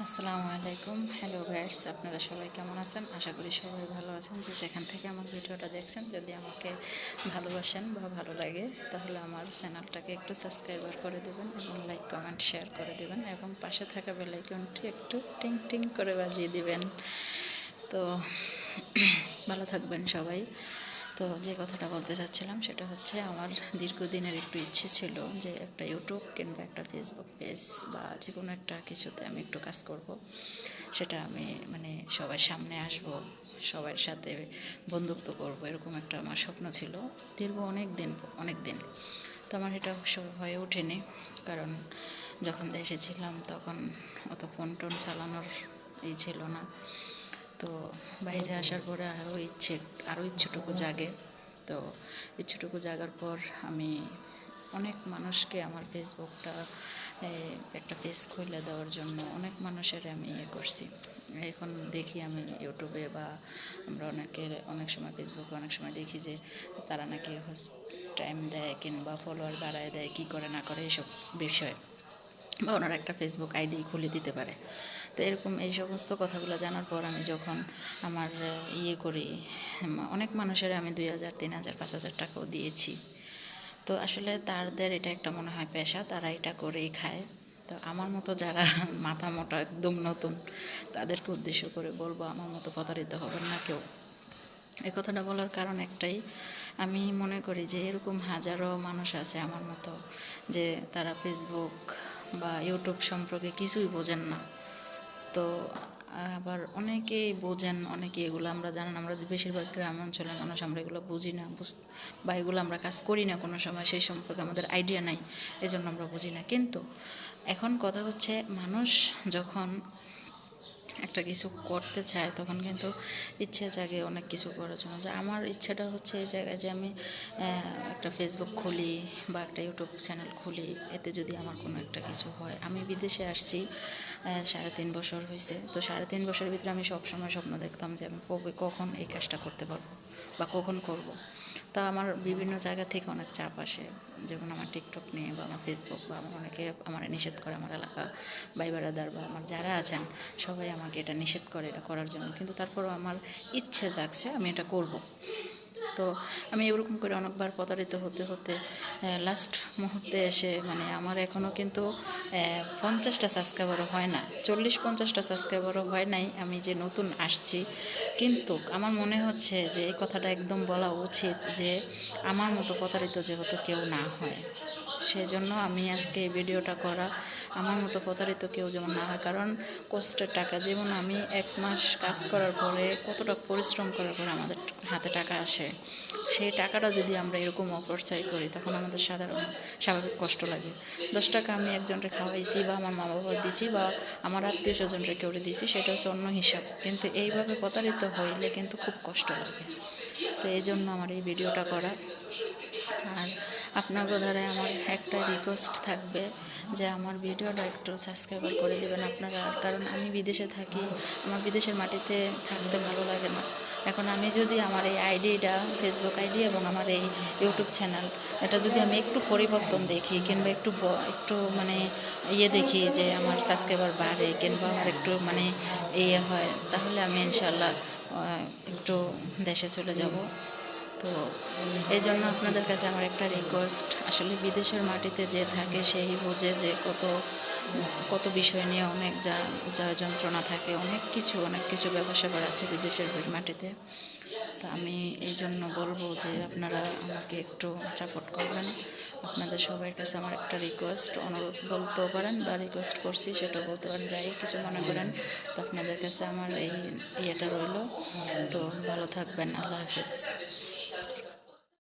আসসালামু আলাইকুম। Hello guys, আপনারা সবাই কেমন আছেন? আশা করি সবাই ভালো আছেন। যে যেখান থেকে আমার ভিডিওটা দেখছেন, যদি আমাকে ভালোবাসেন বা ভালো লাগে তাহলে আমার চ্যানেলটাকে একটু সাবস্ক্রাইবার করে দেবেন এবং লাইক কমেন্ট শেয়ার করে দেবেন এবং পাশে থাকা বেল আইকনটি একটু টিং টিং করে বাজিয়ে দিবেন। তো ভালো থাকবেন সবাই। তো যে কথাটা বলতে চাচ্ছিলাম সেটা হচ্ছে, আমার দীর্ঘদিনের একটু ইচ্ছে ছিল যে একটা ইউটিউব কিংবা একটা ফেসবুক পেজ বা যে কোনো একটা কিছুতে আমি একটু কাজ করব। সেটা আমি সবার সামনে আসব, সবার সাথে বন্ধুত্ব করব, এরকম একটা আমার স্বপ্ন ছিল দীর্ঘ অনেক দিন। তো আমার এটা হয়ে ওঠেনি, কারণ যখন দেশে ছিলাম তখন অত ফোন টোন চালানোর ছিল না। তো বাইরে আসার পরে আরও ইচ্ছেটুকু জাগে। তো ইচ্ছেটুকু জাগার পর আমি অনেক মানুষকে আমার ফেসবুকটা একটা পেজ খুলে দেওয়ার জন্য অনেক মানুষের আমি করছি। এখন দেখি আমি ইউটিউবে বা আমরা অনেক সময় ফেসবুকে অনেক সময় দেখি যে তারা নাকি টাইম দেয় কিংবা ফলোয়ার বাড়ায় দেয়, কী করে না করে এইসব বিষয়ে, বা ওনারা একটা ফেসবুক আইডি খুলে দিতে পারে। তো এরকম এই সমস্ত কথাগুলো জানার পর আমি যখন আমার করি, অনেক মানুষের আমি 2,000, 3,000, 5,000 টাকাও দিয়েছি। তো আসলে তাদের এটা একটা মনে হয় পেশা, তারা এটা করেই খায়। তো আমার মতো যারা মাথা মোটা একদম নতুন, তাদেরকে উদ্দেশ্য করে বলবো, আমার মতো প্রতারিত হবেন না কেউ। এই কথাটা বলার কারণ একটাই, আমি মনে করি যে এরকম হাজারো মানুষ আছে আমার মতো, যে তারা ফেসবুক বা ইউটিউব সম্পর্কে কিছুই বোঝেন না। তো আবার অনেকেই বোঝেন, অনেকে এগুলো আমরা জানেন, আমরা যে বেশিরভাগ গ্রাম অঞ্চলের মানুষ আমরা এগুলো বুঝি না, বা এগুলো আমরা কাজ করি না কোনো সময়, সেই সম্পর্কে আমাদের আইডিয়া নাই, এজন্য আমরা বুঝি না। কিন্তু এখন কথা হচ্ছে, মানুষ যখন একটা কিছু করতে চায় তখন কিন্তু ইচ্ছে জাগে অনেক কিছু করার জন্য। যে আমার ইচ্ছেটা হচ্ছে এই জায়গায় যে আমি একটা ফেসবুক খুলি বা একটা ইউটিউব চ্যানেল খুলি, এতে যদি আমার কোনো একটা কিছু হয়। আমি বিদেশে আসছি 3.5 বছর হয়েছে। তো 3.5 বছরের ভিতরে আমি সবসময় স্বপ্ন দেখতাম যে আমি কখন এই কাজটা করতে পারবো বা কখন করব। তা আমার বিভিন্ন জায়গা থেকে অনেক চাপ আসে, যেমন আমার টিকটক নিয়ে বা আমার ফেসবুক, বা অনেকে আমার নিষেধ করে, আমার এলাকা ভাই বেড়াদার বা আমার যারা আছেন সবাই আমাকে এটা নিষেধ করে এটা করার জন্য। কিন্তু তারপরও আমার ইচ্ছে জাগছে আমি এটা করব। তো আমি এরকম করে অনেকবার প্রতারিত হতে হতে লাস্ট মুহূর্তে এসে আমার এখনও কিন্তু 50টা সাবস্ক্রাইবারও হয় না, 40-50টা সাবস্ক্রাইবারও হয় নাই, আমি যে নতুন আসছি। কিন্তু আমার মনে হচ্ছে যে এই কথাটা একদম বলা উচিত, যে আমার মতো প্রতারিত যেহেতু কেউ না হয়, সেজন্য আমি আজকে এই ভিডিওটা করা। আমার মতো প্রতারিত কেউ যেমন না হয়, কারণ কষ্টের টাকা, যেমন আমি 1 মাস কাজ করার পরে, কতটা পরিশ্রম করার পরে আমাদের হাতে টাকা আসে, সেই টাকাটা যদি আমরা এরকম অপচয় করি তখন আমাদের স্বাভাবিক কষ্ট লাগে। 10 টাকা আমি একজনকে খাওয়াইছি বা আমার মা বাবা দিছি বা আমার আত্মীয় স্বজনকে কেউ দিছি, সেটা হচ্ছে অন্য হিসাব। কিন্তু এইভাবে প্রতারিত হইলে কিন্তু খুব কষ্ট লাগে। তো এই জন্য আমার এই ভিডিওটা করা। আর আপনাদের দ্বারা আমার একটা রিকোয়েস্ট থাকবে, যে আমার ভিডিওটা একটু সাবস্ক্রাইবার করে দেবেন আপনারা, কারণ আমি বিদেশে থাকি, আমার বিদেশের মাটিতে থাকতে ভালো লাগে না। এখন আমি যদি আমার এই আইডিটা, ফেসবুক আইডি এবং আমার এই ইউটিউব চ্যানেল, এটা যদি আমি একটু পরিবর্তন দেখি কিংবা একটু দেখি যে আমার সাবস্ক্রাইবার বাড়ে কিংবা আমার একটু হয়, তাহলে আমি ইনশাল্লাহ একটু দেশে চলে যাব। তো এই জন্য আপনাদের কাছে আমার একটা রিকোয়েস্ট, আসলে বিদেশের মাটিতে যে থাকে সেই বোঝে যে কত কত বিষয় নিয়ে অনেক যা যন্ত্রণা থাকে, অনেক কিছু ব্যবসা করা আছে বিদেশের মাটিতে। তো আমি এই জন্য বলবো যে আপনারা আমাকে একটু সাপোর্ট করবেন। আপনাদের সবার কাছে আমার একটা রিকোয়েস্ট, অনুরোধ বলতেও পারেন বা রিকোয়েস্ট করছি সেটা বলতে পারেন, যাই কিছু মনে করেন। তো আপনাদের কাছে আমার এই ইয়েটা রইল। তো ভালো থাকবেন, আল্লাহ হাফেজ।